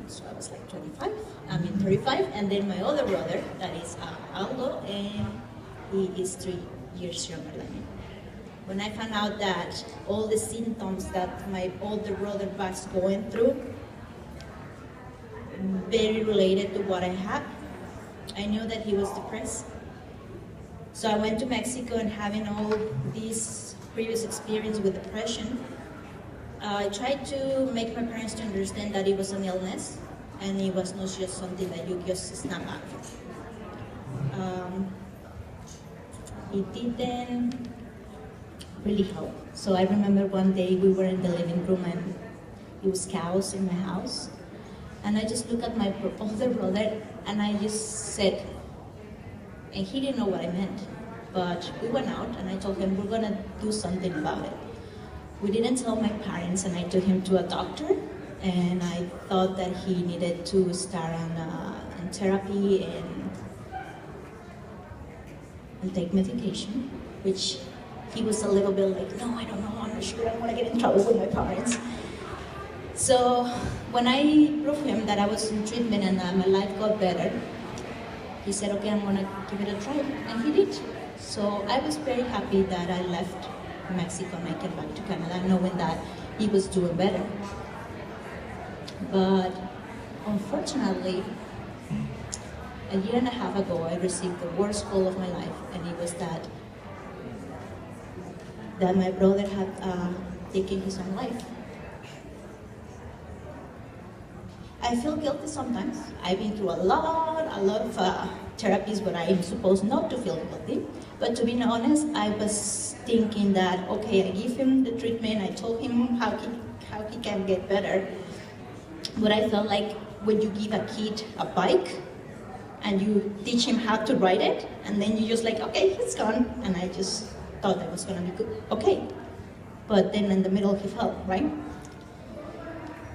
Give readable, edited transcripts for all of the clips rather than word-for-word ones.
So I was like 35, and then my other brother, that is Aldo, and he is 3 years younger than me. When I found out that all the symptoms that my older brother was going through, very related to what I had, I knew that he was depressed. So I went to Mexico, and having all this previous experience with depression, I tried to make my parents to understand that it was an illness, and it was not just something that you just snap out. It didn't really help. So I remember one day we were in the living room, and it was chaos in my house. And I just looked at my older brother, and I just said, and he didn't know what I meant, but we went out, and I told him, we're gonna do something about it. We didn't tell my parents, and I took him to a doctor, and I thought that he needed to start on therapy and take medication, which he was a little bit like, no, I don't know, I'm not sure, I don't want to get in trouble with my parents. So when I proved him that I was in treatment and my life got better, he said, okay, I'm gonna give it a try, and he did. So I was very happy that I left Mexico and I came back to Canada knowing that he was doing better. But unfortunately, a year and a half ago, I received the worst call of my life, and it was that my brother had taken his own life. I feel guilty sometimes. I've been through a lot of therapies, but I am supposed not to feel guilty. But to be honest, I was thinking that, okay, I give him the treatment, I told him how he can get better. But I felt like when you give a kid a bike and you teach him how to ride it, and then you just like, okay, he's gone. And I just thought that was gonna be good, okay. But then in the middle he fell, right?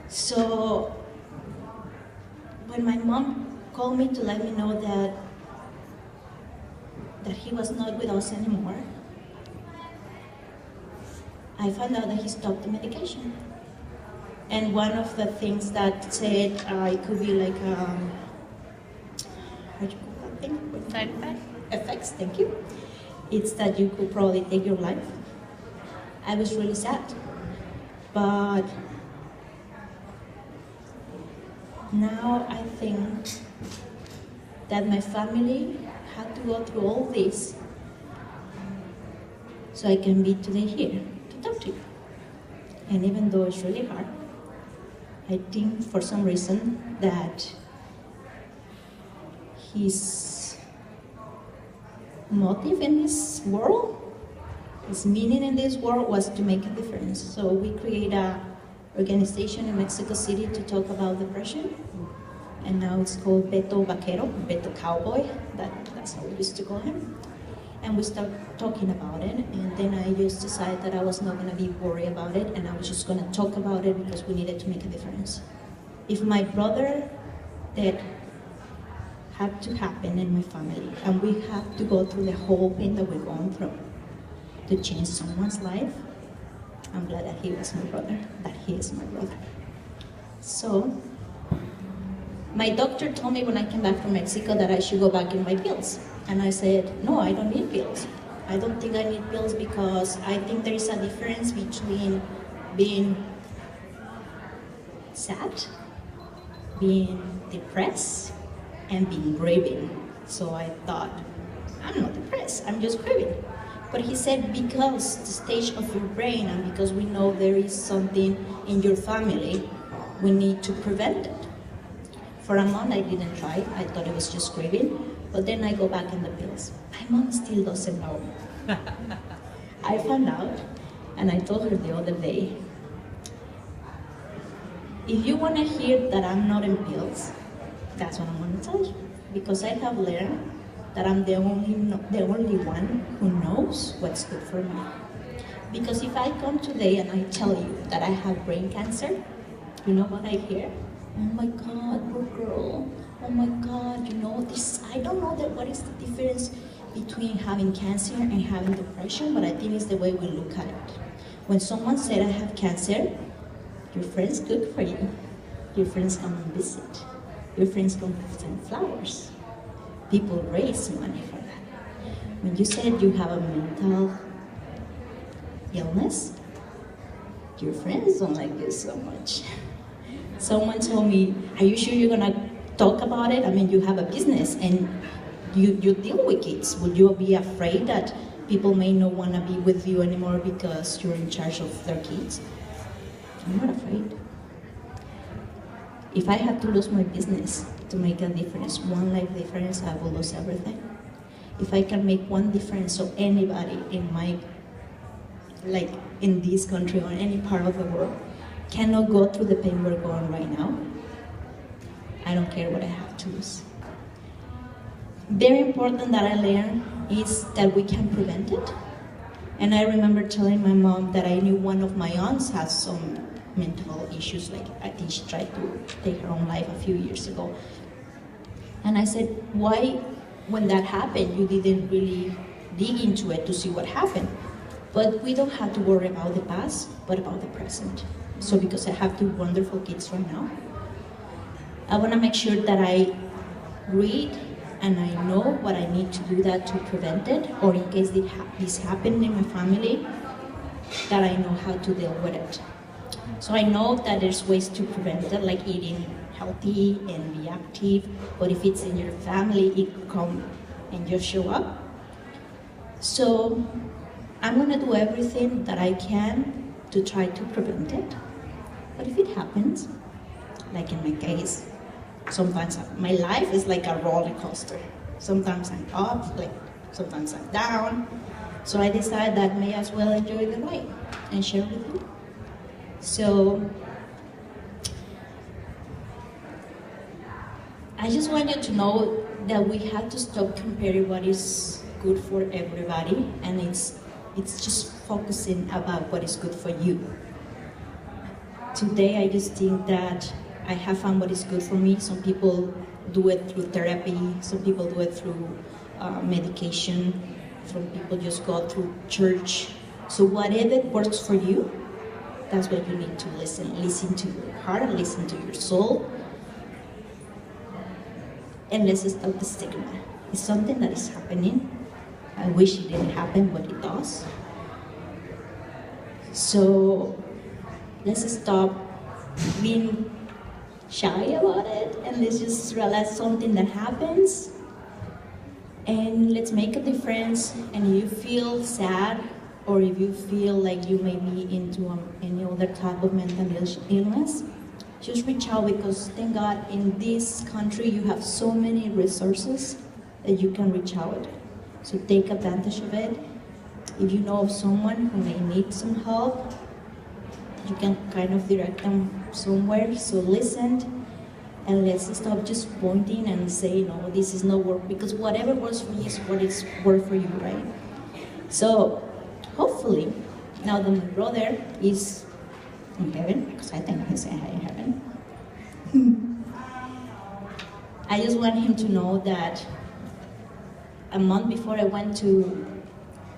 So when my mom called me to let me know that he was not with us anymore, I found out that he stopped the medication. And one of the things that said it could be like, how do you call that thing? Side effect? Effects, thank you. It's that you could probably take your life. I was really sad. But now I think that my family had to go through all this so I can be today here to talk to you. And even though it's really hard, I think for some reason that his motive in this world, his meaning in this world was to make a difference. So we create a organization in Mexico City to talk about depression. And now it's called Beto Vaquero, Beto Cowboy, that's how we used to call him. And we start talking about it, and then I just decided that I was not gonna be worried about it, and I was just gonna talk about it because we needed to make a difference. If my brother death had to happen in my family, and we have to go through the whole thing that we're going through to change someone's life, I'm glad that he was my brother, that he is my brother. So, my doctor told me when I came back from Mexico that I should go back in my pills. And I said, no, I don't need pills. I don't think I need pills because I think there is a difference between being sad, being depressed, and being grieving. So I thought, I'm not depressed, I'm just grieving. But he said, because the stage of your brain and because we know there is something in your family, we need to prevent it. For a month I didn't try, I thought it was just grieving, but then I go back in the pills. My mom still doesn't know. I found out, and I told her the other day, if you want to hear that I'm not in pills, that's what I'm going to tell you. Because I have learned that I'm the only one who knows what's good for me. Because if I come today and I tell you that I have brain cancer, you know what I hear? Oh my God, poor girl. Oh my God, you know this. I don't know what is the difference between having cancer and having depression, but I think it's the way we look at it. When someone said I have cancer, your friends cook for you. Your friends come and visit. Your friends come send flowers. People raise money for that. When you said you have a mental illness, your friends don't like you so much. Someone told me, are you sure you're gonna talk about it? I mean, you have a business and you deal with kids. Would you be afraid that people may not wanna be with you anymore because you're in charge of their kids? I'm not afraid. If I had to lose my business to make a difference, one life difference, I will lose everything. If I can make one difference so anybody in my, like in this country or any part of the world, cannot go through the pain we're going right now, I don't care what I have to lose. Very important that I learned is that we can prevent it. And I remember telling my mom that I knew one of my aunts has some mental issues, like I think she tried to take her own life a few years ago. And I said, why, when that happened, you didn't really dig into it to see what happened? But we don't have to worry about the past, but about the present. So because I have two wonderful kids right now, I want to make sure that I read and I know what I need to do that to prevent it, or in case this happened in my family, that I know how to deal with it. So I know that there's ways to prevent it, like eating healthy and be active, but if it's in your family, it could come and just show up. So I'm gonna do everything that I can to try to prevent it. But if it happens, like in my case, sometimes my life is like a roller coaster. Sometimes I'm up, like sometimes I'm down. So I decided that may as well enjoy the ride and share with you. So I just want you to know that we have to stop comparing what is good for everybody, and it's just focusing about what is good for you. Today I just think that I have found what is good for me. Some people do it through therapy, some people do it through medication, some people just go through church. So whatever works for you, that's what you need to listen. Listen to your heart, listen to your soul, and let's stop the stigma. It's something that is happening. I wish it didn't happen, but it does. So let's stop being shy about it, and let's just realize something that happens, and let's make a difference. And if you feel sad, or if you feel like you may be into any other type of mental illness, just reach out, because thank God in this country you have so many resources that you can reach out. So take advantage of it. If you know of someone who may need some help, you can kind of direct them somewhere. So listen, and let's stop just pointing and say, no, this is not work, because whatever works for you is what is work for you, right? So hopefully, now that my brother is in heaven, because I think he's in heaven, I just want him to know that a month before I went to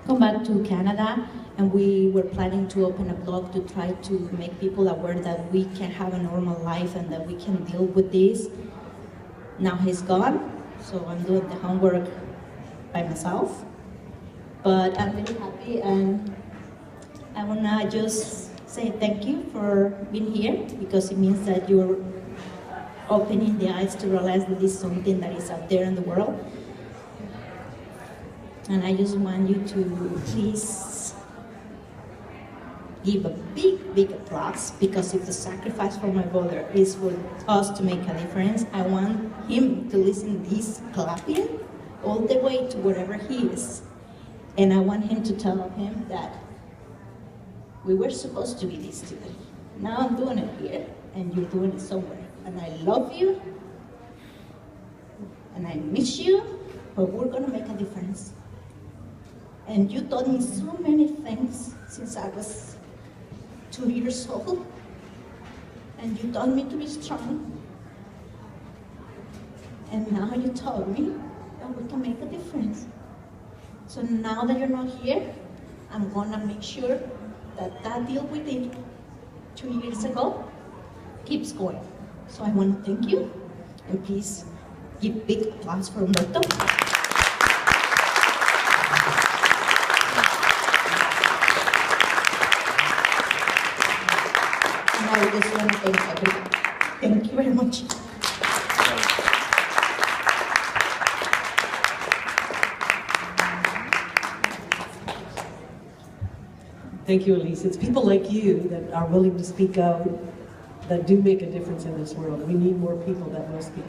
come back to Canada, and we were planning to open a blog to try to make people aware that we can have a normal life and that we can deal with this. Now he's gone, so I'm doing the homework by myself. But I'm really happy, and I wanna just say thank you for being here, because it means that you're opening the eyes to realize that this is something that is out there in the world. And I just want you to please give a big, big applause, because if the sacrifice for my brother is for us to make a difference, I want him to listen to this clapping all the way to wherever he is. And I want him to tell him that we were supposed to be this today. Now I'm doing it here, and you're doing it somewhere. And I love you, and I miss you, but we're gonna make a difference. And you taught me so many things since I was 2 years old, and you taught me to be strong. And now you taught me that we can make a difference. So now that you're not here, I'm gonna make sure that that deal we did 2 years ago keeps going. So I want to thank you, and please give big applause for Humberto. And I just want to thank everyone. Thank you very much. Thank you, Elise. It's people like you that are willing to speak out that do make a difference in this world. We need more people that will speak